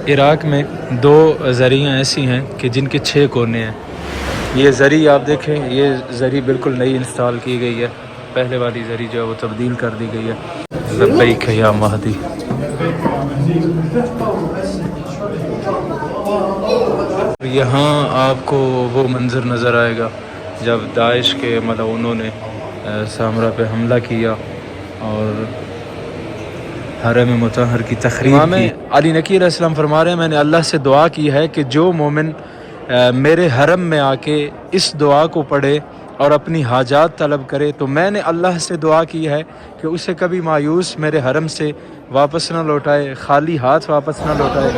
عراق میں دو زریاں ایسی ہیں کہ جن کے 6 کونے ہیں. یہ زری آپ دیکھیں، یہ زری بالکل نئی انسٹال کی گئی ہے. پہلے والی زری جو ہے وہ تبدیل کر دی گئی ہے. لبیک یا مہدی. یہاں آپ کو وہ منظر نظر آئے گا جب داعش کے ملعونوں نے سامرا پہ حملہ کیا اور حرم مطہر کی تخریب کی. امام علی نقی علیہ السلام فرما رہے ہیں میں نے اللہ سے دعا کی ہے کہ جو مومن میرے حرم میں آ کے اس دعا کو پڑھے اور اپنی حاجات طلب کرے تو میں نے اللہ سے دعا کی ہے کہ اسے کبھی مایوس میرے حرم سے واپس نہ لوٹائے، خالی ہاتھ واپس نہ لوٹائے.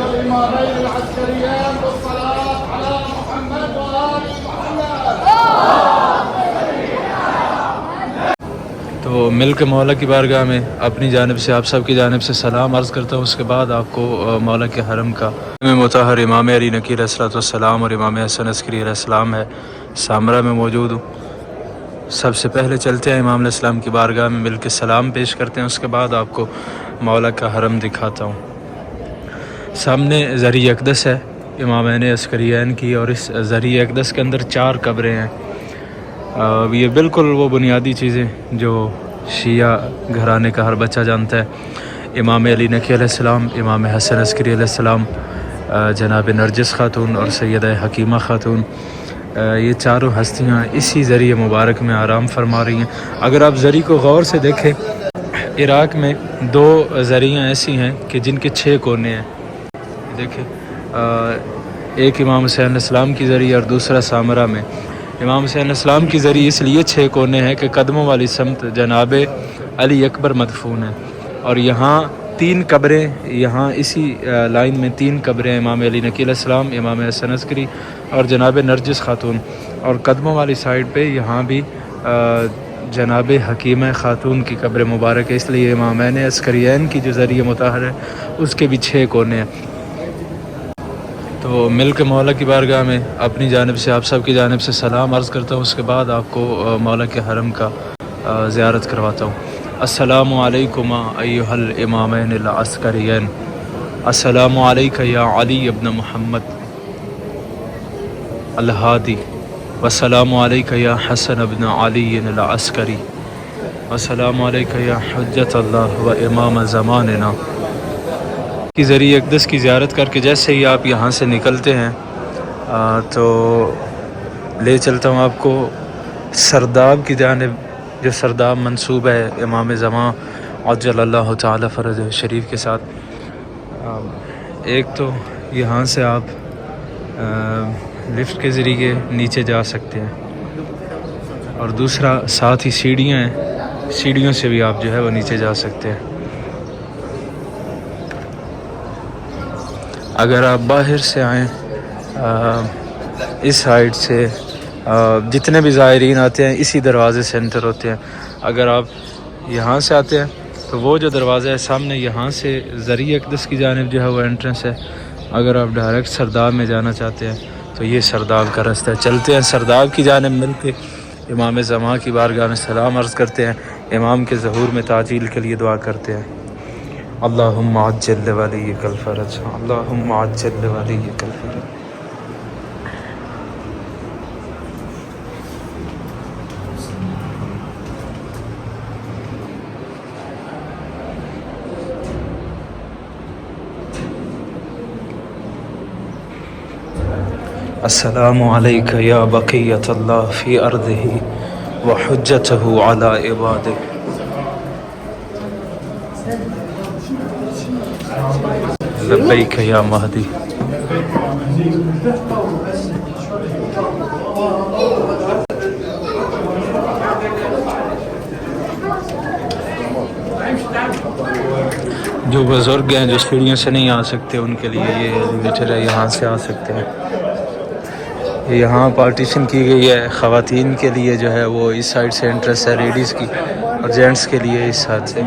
تو مل کے مولا کی بارگاہ میں اپنی جانب سے آپ سب کی جانب سے سلام عرض کرتا ہوں. اس کے بعد آپ کو مولا کے حرم کا مطہر امام علی نقی علیہ السلام اور امام حسن عسکری علیہ السلام ہے، سامرا میں موجود ہوں. سب سے پہلے چلتے ہیں امام علیہ السلام کی بارگاہ میں، مل کے سلام پیش کرتے ہیں. اس کے بعد آپ کو مولا کا حرم دکھاتا ہوں. سامنے زری اقدس ہے امامین عسکریین کی، اور اس زری اقدس کے اندر 4 قبریں ہیں. یہ بالکل وہ بنیادی چیزیں جو شیعہ گھرانے کا ہر بچہ جانتا ہے. امام علی نقی علیہ السلام، امام حسن عسکری علیہ السلام، جناب نرجس خاتون اور سیدہ حکیمہ خاتون، یہ چاروں ہستیاں اسی ذریعے مبارک میں آرام فرما رہی ہیں. اگر آپ ذری کو غور سے دیکھیں، عراق میں 2 زریاں ایسی ہیں کہ جن کے 6 کونے ہیں. دیکھیں، ایک امام حسین علیہ السلام کی ذری اور دوسرا سامرا میں. امام حسین علیہ السلام کی ذری اس لیے 6 کونے ہیں کہ قدموں والی سمت جناب علی اکبر مدفون ہیں، اور یہاں 3 قبریں، یہاں اسی لائن میں 3 قبریں، امام علی نقی علیہ السلام، امام حسن عسکری اور جناب نرجس خاتون. اور قدموں والی سائڈ پہ یہاں بھی جناب حکیمہ خاتون کی قبر مبارک ہے. اس لیے امامین عسکریین کی جو ذریعہ مطہر ہے اس کے بھی 6 کونے ہیں. تو مل کے مولا کی بارگاہ میں اپنی جانب سے آپ سب کی جانب سے سلام عرض کرتا ہوں. اس کے بعد آپ کو مولا کے حرم کا زیارت کرواتا ہوں. السلام علیکم ایھا الامامین العسکریین، السلام علیک یا علی ابن محمد الہادی، والسلام علیک یا حسن ابن علی العسکری، والسلام علیک یا حجت اللہ و امام زماننا. کی ذریعہ اقدس کی زیارت کر کے جیسے ہی آپ یہاں سے نکلتے ہیں تو لے چلتا ہوں آپ کو سرداب کی جانب، جو سرداب منصوب ہے امام زمان عجل اللہ تعالی فرجہ شریف کے ساتھ. ایک تو یہاں سے آپ لفٹ کے ذریعے نیچے جا سکتے ہیں، اور دوسرا ساتھ ہی سیڑھیاں ہیں، سیڑھیوں سے بھی آپ جو ہے وہ نیچے جا سکتے ہیں. اگر آپ باہر سے آئیں اس سائڈ سے، جتنے بھی زائرین آتے ہیں اسی دروازے سے انٹر ہوتے ہیں. اگر آپ یہاں سے آتے ہیں تو وہ جو دروازہ ہے سامنے، یہاں سے ذریعہ اقدس کی جانب جو ہے وہ انٹرنس ہے. اگر آپ ڈائریکٹ سرداب میں جانا چاہتے ہیں تو یہ سرداب کا راستہ ہے. چلتے ہیں سرداب کی جانب، مل کے امام زمان کی بارگاہ میں سلام عرض کرتے ہیں، امام کے ظہور میں تعجیل کے لیے دعا کرتے ہیں. اللہم عجل لولیک الفرج، اللہم عجل لولیک الفرج. السلام علیک یا بقیۃ اللہ فی ارضہ وحجتہ علی عبادہ. لبیک یا مہدی. جو بزرگ ہیں جو سیڑھیوں سے نہیں آ سکتے ان کے لیے یہ ایلیویٹر ہے، یہاں سے آ سکتے ہیں. یہاں پارٹیشن کی گئی ہے خواتین کے لیے، جو ہے وہ اس سائڈ سے انٹرس ہے لیڈیز کی، اور جینٹس کے لیے اس سائڈ سے.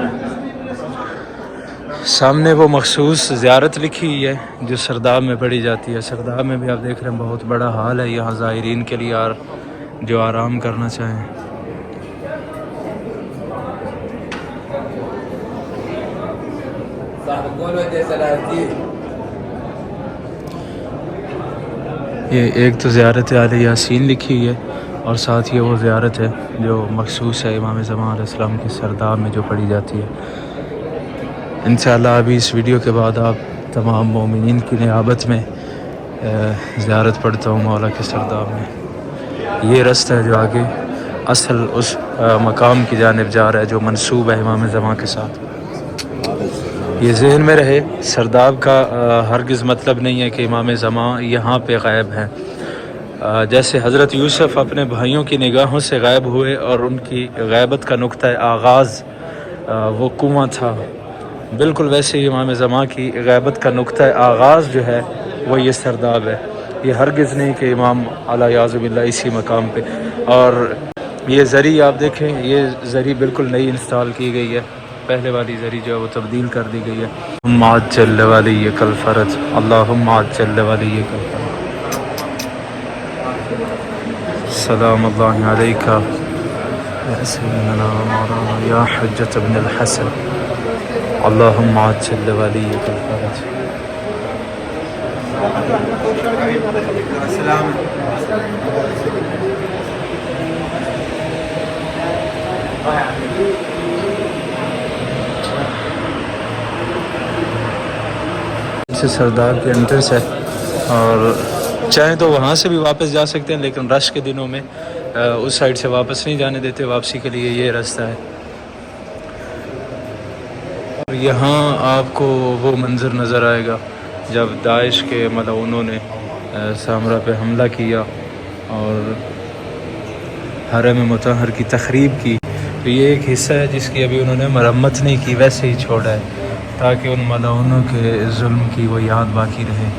سامنے وہ مخصوص زیارت لکھی ہوئی ہے جو سرداب میں پڑھی جاتی ہے. سرداب میں بھی آپ دیکھ رہے ہیں بہت بڑا ہال ہے یہاں زائرین کے لیے جو آرام کرنا چاہیں. یہ ایک تو زیارت آل یاسین لکھی ہوئی ہے اور ساتھ یہ وہ زیارت ہے جو مخصوص ہے امام زمان علیہ السلام کی سرداب میں جو پڑھی جاتی ہے۔ انشاءاللہ ابھی اس ویڈیو کے بعد آپ تمام مومنین کی نیابت میں زیارت پڑھتا ہوں مولا کے سرداب میں۔ یہ رستہ ہے جو آگے اصل اس مقام کی جانب جا رہا ہے جو منسوب ہے امام زمان کے ساتھ۔ یہ ذہن میں رہے، سرداب کا ہرگز مطلب نہیں ہے کہ امام زمان یہاں پہ غائب ہیں۔ جیسے حضرت یوسف اپنے بھائیوں کی نگاہوں سے غائب ہوئے اور ان کی غیبت کا نقطہ آغاز وہ کنواں تھا، بالکل ویسے ہی امام زمان کی غیبت کا نقطہ آغاز جو ہے وہ یہ سرداب ہے۔ یہ ہرگز نہیں کہ امام علی یعظ باللہ اسی مقام پہ۔ اور یہ زری آپ دیکھیں، یہ زری بالکل نئی انسٹال کی گئی ہے، پہلے والی زری جو ہے وہ تبدیل کر دی گئی ہے۔ اللہم عجل ولی کل فرج، اللہم عجل ولی کل فرج، سلام اللہ علیکہ یا سیدنا مولانا یا حجت ابن الحسن، اللہم عجل ولی کل فرج۔ سے سردار کے انٹرنس ہے اور چاہیں تو وہاں سے بھی واپس جا سکتے ہیں، لیکن رش کے دنوں میں اس سائڈ سے واپس نہیں جانے دیتے، واپسی کے لیے یہ راستہ ہے۔ اور یہاں آپ کو وہ منظر نظر آئے گا جب داعش کے ملعونوں نے سامرا پہ حملہ کیا اور حرم مطہر کی تخریب کی، تو یہ ایک حصہ ہے جس کی ابھی انہوں نے مرمت نہیں کی، ویسے ہی چھوڑا ہے تاکہ ان ملعونوں کے ظلم کی وہ یاد باقی رہے۔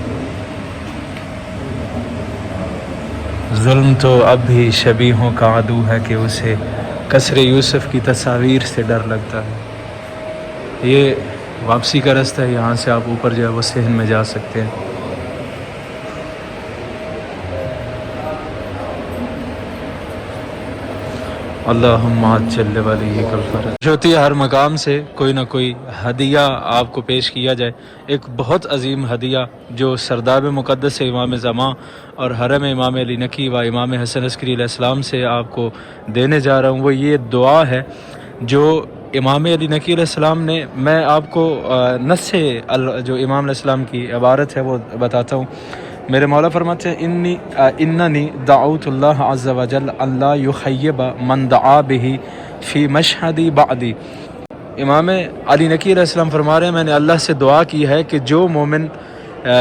ظلم تو اب بھی شبیہوں کا عدو ہے کہ اسے قصر یوسف کی تصاویر سے ڈر لگتا ہے۔ یہ واپسی کا راستہ ہے، یہاں سے آپ اوپر جو ہے وہ صحن میں جا سکتے ہیں۔ اللہم عجل ولی کل فرج۔ ہوتی ہے ہر مقام سے کوئی نہ کوئی ہدیہ آپ کو پیش کیا جائے۔ ایک بہت عظیم ہدیہ جو سرداب مقدس امام زمان اور حرم امام علی نقی و امام حسن عسکری علیہ السلام سے آپ کو دینے جا رہا ہوں، وہ یہ دعا ہے جو امام علی نقی علیہ السلام نے، میں آپ کو نص جو امام علیہ السلام کی عبارت ہے وہ بتاتا ہوں۔ میرے مولا فرماتے ہیں اننی دعوت اللہ عز وجل اللہ یخیب من دعا بہ فی مشہدی بعدی۔ امام علی نقی علیہ السلام فرما رہے ہیں میں نے اللہ سے دعا کی ہے کہ جو مومن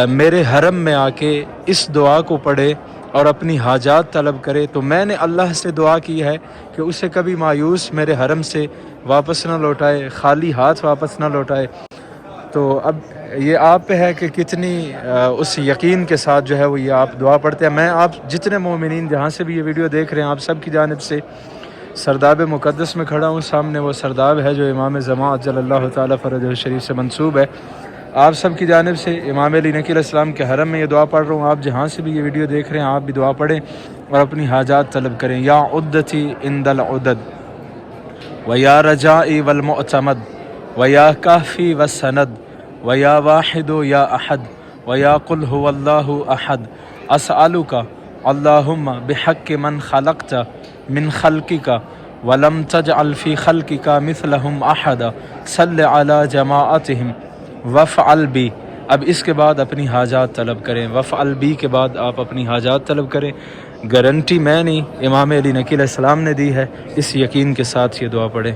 میرے حرم میں آ کے اس دعا کو پڑھے اور اپنی حاجات طلب کرے، تو میں نے اللہ سے دعا کی ہے کہ اسے کبھی مایوس میرے حرم سے واپس نہ لوٹائے، خالی ہاتھ واپس نہ لوٹائے۔ تو اب یہ آپ پہ ہے کہ کتنی اس یقین کے ساتھ جو ہے وہ یہ آپ دعا پڑھتے ہیں۔ میں آپ جتنے مومنین جہاں سے بھی یہ ویڈیو دیکھ رہے ہیں، آپ سب کی جانب سے سرداب مقدس میں کھڑا ہوں، سامنے وہ سرداب ہے جو امام زمان عجل اللہ تعالیٰ فرجہ الشریف سے منسوب ہے۔ آپ سب کی جانب سے امام علی نقی علیہ السلام کے حرم میں یہ دعا پڑھ رہا ہوں، آپ جہاں سے بھی یہ ویڈیو دیکھ رہے ہیں آپ بھی دعا پڑھیں اور اپنی حاجات طلب کریں۔ یا عدتی عند العدد ویا رجائی والمعتمد ویا کافی والسند ویا واحد یا احد ویا قل هو اللہ احد اسألک اللہم بحق من خلقت من خلقک ولم تجعل فی خلقک مثلہم احد صل علی جماعتہم وفعل بی۔ اب اس کے بعد اپنی حاجات طلب کریں، وفعل بی کے بعد آپ اپنی حاجات طلب کریں۔ گارنٹی میں نہیں، امام علی نقی علیہ السلام نے دی ہے، اس یقین کے ساتھ یہ دعا پڑھیں۔